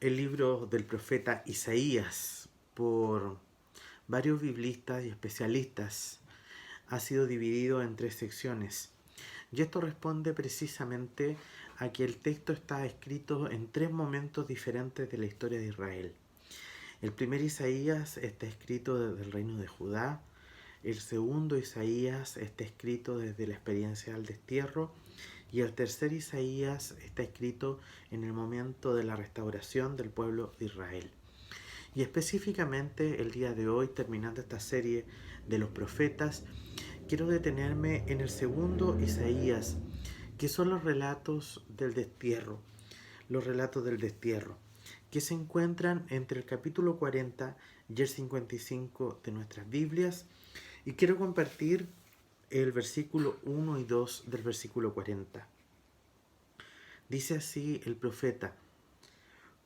el libro del profeta Isaías por varios biblistas y especialistas ha sido dividido en 3 secciones. Y esto responde precisamente a que el texto está escrito en 3 momentos diferentes de la historia de Israel. El primer Isaías está escrito desde el reino de Judá. El segundo Isaías está escrito desde la experiencia del destierro. Y el tercer Isaías está escrito en el momento de la restauración del pueblo de Israel. Y específicamente el día de hoy, terminando esta serie de los profetas, quiero detenerme en el segundo Isaías, que son los relatos del destierro. Los relatos del destierro, que se encuentran entre el capítulo 40 y el 55 de nuestras Biblias. Y quiero compartir el versículo 1 y 2 del versículo 40. Dice así el profeta: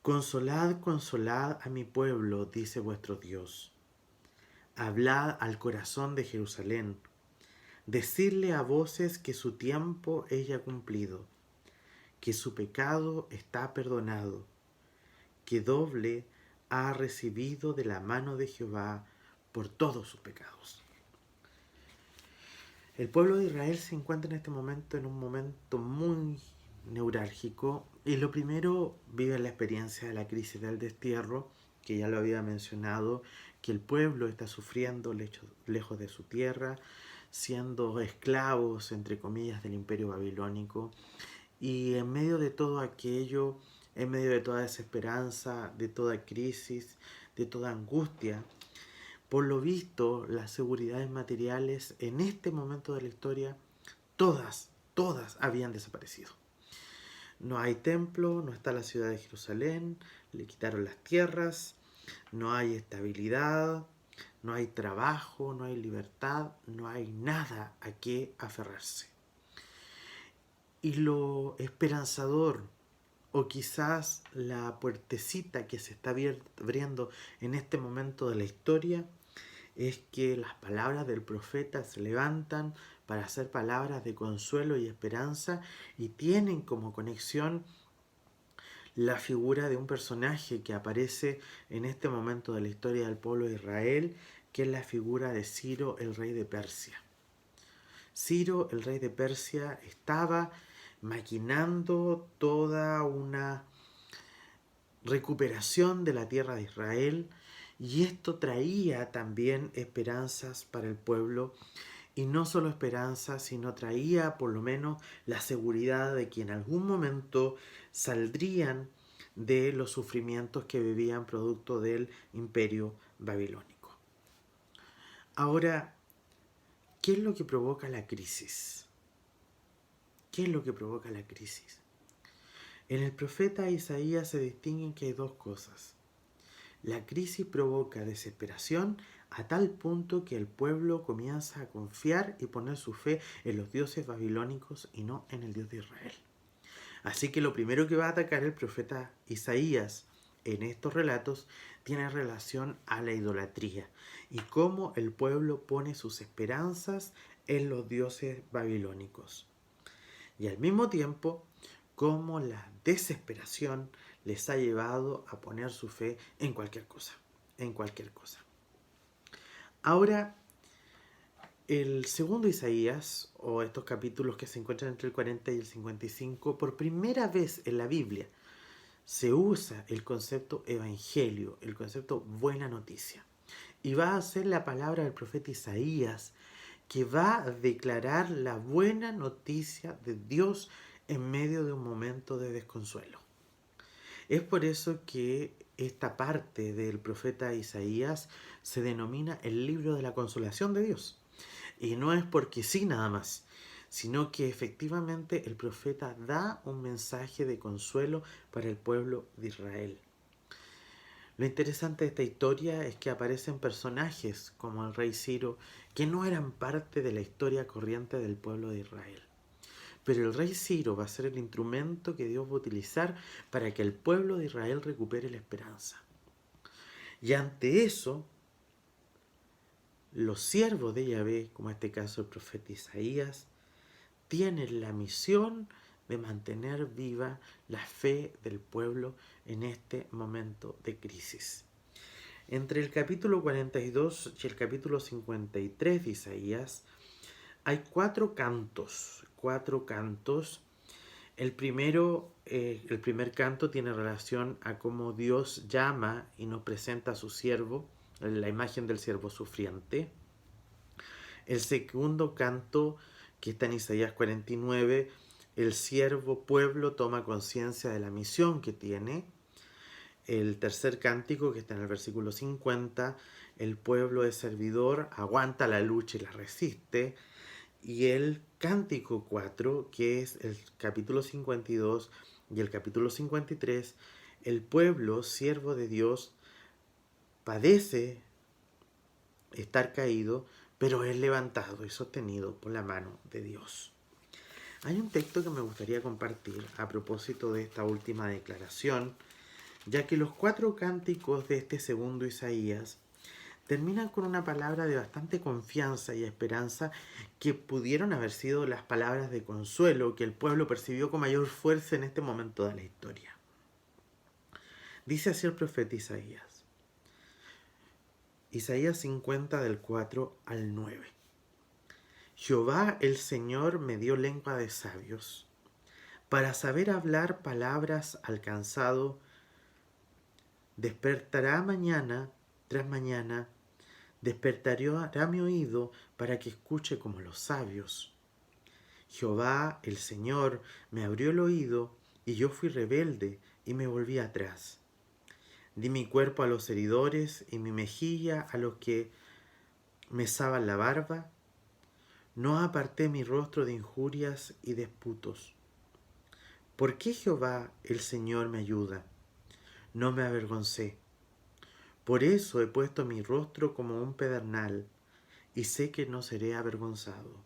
Consolad, consolad a mi pueblo, dice vuestro Dios. Hablad al corazón de Jerusalén. Decidle a voces que su tiempo ella cumplido, que su pecado está perdonado, que doble ha recibido de la mano de Jehová por todos sus pecados. El pueblo de Israel se encuentra en este momento en un momento muy neurálgico y lo primero vive la experiencia de la crisis del destierro, que ya lo había mencionado, que el pueblo está sufriendo lejos de su tierra, siendo esclavos, entre comillas, del imperio babilónico, y en medio de todo aquello, en medio de toda desesperanza, de toda crisis, de toda angustia, por lo visto, las seguridades materiales en este momento de la historia, todas habían desaparecido. No hay templo, no está la ciudad de Jerusalén, le quitaron las tierras, no hay estabilidad, no hay trabajo, no hay libertad, no hay nada a qué aferrarse. Y lo esperanzador, o quizás la puertecita que se está abriendo en este momento de la historia, es que las palabras del profeta se levantan para hacer palabras de consuelo y esperanza y tienen como conexión la figura de un personaje que aparece en este momento de la historia del pueblo de Israel, que es la figura de Ciro, el rey de Persia. Ciro, el rey de Persia, estaba maquinando toda una recuperación de la tierra de Israel, y esto traía también esperanzas para el pueblo, y no solo esperanzas, sino traía por lo menos la seguridad de que en algún momento saldrían de los sufrimientos que vivían producto del imperio babilónico. Ahora, ¿qué es lo que provoca la crisis? ¿Qué es lo que provoca la crisis? En el profeta Isaías se distinguen que hay 2 cosas. La crisis provoca desesperación a tal punto que el pueblo comienza a confiar y poner su fe en los dioses babilónicos y no en el Dios de Israel. Así que lo primero que va a atacar el profeta Isaías en estos relatos tiene relación a la idolatría y cómo el pueblo pone sus esperanzas en los dioses babilónicos. Y al mismo tiempo, cómo la desesperación les ha llevado a poner su fe en cualquier cosa, en cualquier cosa. Ahora, el segundo Isaías, o estos capítulos que se encuentran entre el 40 y el 55, por primera vez en la Biblia se usa el concepto evangelio, el concepto buena noticia. Y va a ser la palabra del profeta Isaías que va a declarar la buena noticia de Dios en medio de un momento de desconsuelo. Es por eso que esta parte del profeta Isaías se denomina el libro de la consolación de Dios. Y no es porque sí nada más, sino que efectivamente el profeta da un mensaje de consuelo para el pueblo de Israel. Lo interesante de esta historia es que aparecen personajes como el rey Ciro que no eran parte de la historia corriente del pueblo de Israel. Pero el rey Ciro va a ser el instrumento que Dios va a utilizar para que el pueblo de Israel recupere la esperanza. Y ante eso, los siervos de Yahvé, como en este caso el profeta Isaías, tienen la misión de mantener viva la fe del pueblo en este momento de crisis. Entre el capítulo 42 y el capítulo 53 de Isaías hay cuatro cantos. El primer canto tiene relación a cómo Dios llama y nos presenta a su siervo, la imagen del siervo sufriente. El segundo canto, que está en Isaías 49, el siervo pueblo toma conciencia de la misión que tiene. El tercer cántico, que está en el versículo 50, el pueblo es servidor, aguanta la lucha y la resiste. Y el cántico 4, que es el capítulo 52 y el capítulo 53, el pueblo, siervo de Dios, padece estar caído, pero es levantado y sostenido por la mano de Dios. Hay un texto que me gustaría compartir a propósito de esta última declaración, ya que los cuatro cánticos de este segundo Isaías terminan con una palabra de bastante confianza y esperanza que pudieron haber sido las palabras de consuelo que el pueblo percibió con mayor fuerza en este momento de la historia. Dice así el profeta Isaías. Isaías 50 del 4 al 9. Jehová el Señor me dio lengua de sabios, para saber hablar palabras al cansado. Despertará mañana tras mañana, despertará mi oído para que escuche como los sabios. Jehová el Señor me abrió el oído, y yo fui rebelde y me volví atrás. Di mi cuerpo a los heridores y mi mejilla a los que mesaban la barba. No aparté mi rostro de injurias y disputos. ¿Por qué Jehová el Señor me ayuda? No me avergoncé. Por eso he puesto mi rostro como un pedernal, y sé que no seré avergonzado.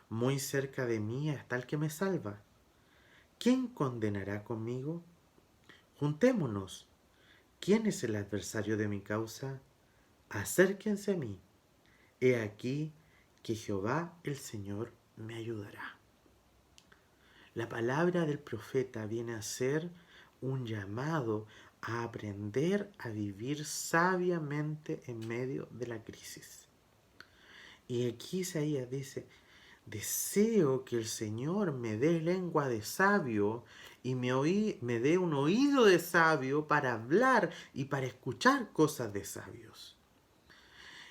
Muy cerca de mí está el que me salva. ¿Quién condenará conmigo? Juntémonos. ¿Quién es el adversario de mi causa? Acérquense a mí. He aquí que Jehová el Señor me ayudará. La palabra del profeta viene a ser un llamado a aprender a vivir sabiamente en medio de la crisis. Y aquí Isaías dice, deseo que el Señor me dé lengua de sabio y me dé un oído de sabio para hablar y para escuchar cosas de sabios.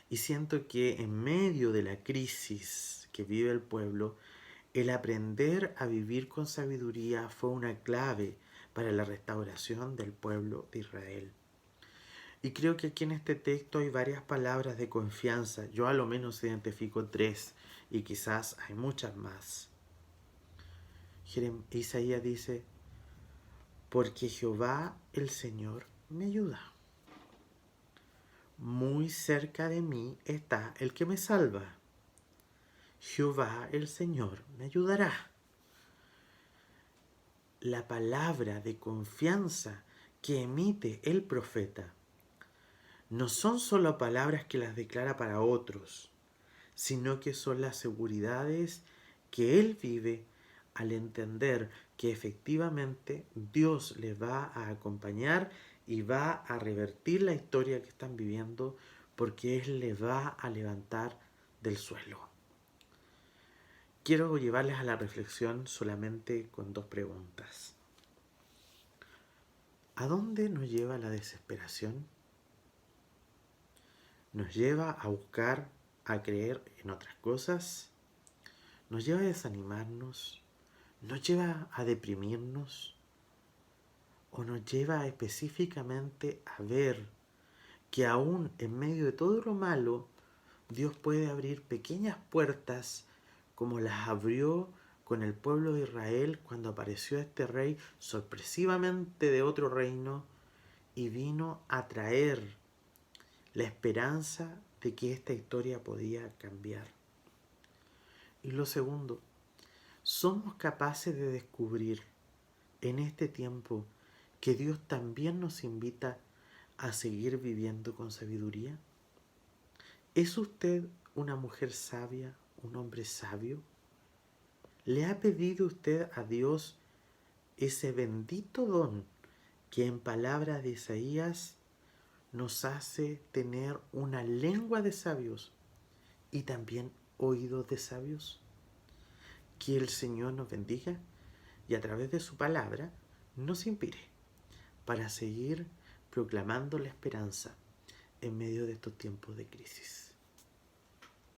Y siento que en medio de la crisis que vive el pueblo, el aprender a vivir con sabiduría fue una clave para la restauración del pueblo de Israel. Y creo que aquí en este texto hay varias palabras de confianza. Yo a lo menos identifico 3 y quizás hay muchas más. Isaías dice, porque Jehová el Señor me ayuda. Muy cerca de mí está el que me salva. Jehová el Señor me ayudará. La palabra de confianza que emite el profeta no son solo palabras que las declara para otros, sino que son las seguridades que él vive al entender que efectivamente Dios les va a acompañar y va a revertir la historia que están viviendo, porque Él les va a levantar del suelo. Quiero llevarles a la reflexión solamente con 2 preguntas. ¿A dónde nos lleva la desesperación? ¿Nos lleva a buscar, a creer en otras cosas? ¿Nos lleva a desanimarnos? ¿Nos lleva a deprimirnos? ¿O nos lleva específicamente a ver que aún en medio de todo lo malo, Dios puede abrir pequeñas puertas como las abrió con el pueblo de Israel cuando apareció este rey sorpresivamente de otro reino y vino a traer la esperanza de que esta historia podía cambiar? Y lo segundo, ¿somos capaces de descubrir en este tiempo que Dios también nos invita a seguir viviendo con sabiduría? ¿Es usted una mujer sabia, un hombre sabio? ¿Le ha pedido usted a Dios ese bendito don que en palabras de Isaías nos hace tener una lengua de sabios y también oídos de sabios? Que el Señor nos bendiga y a través de su palabra nos inspire para seguir proclamando la esperanza en medio de estos tiempos de crisis.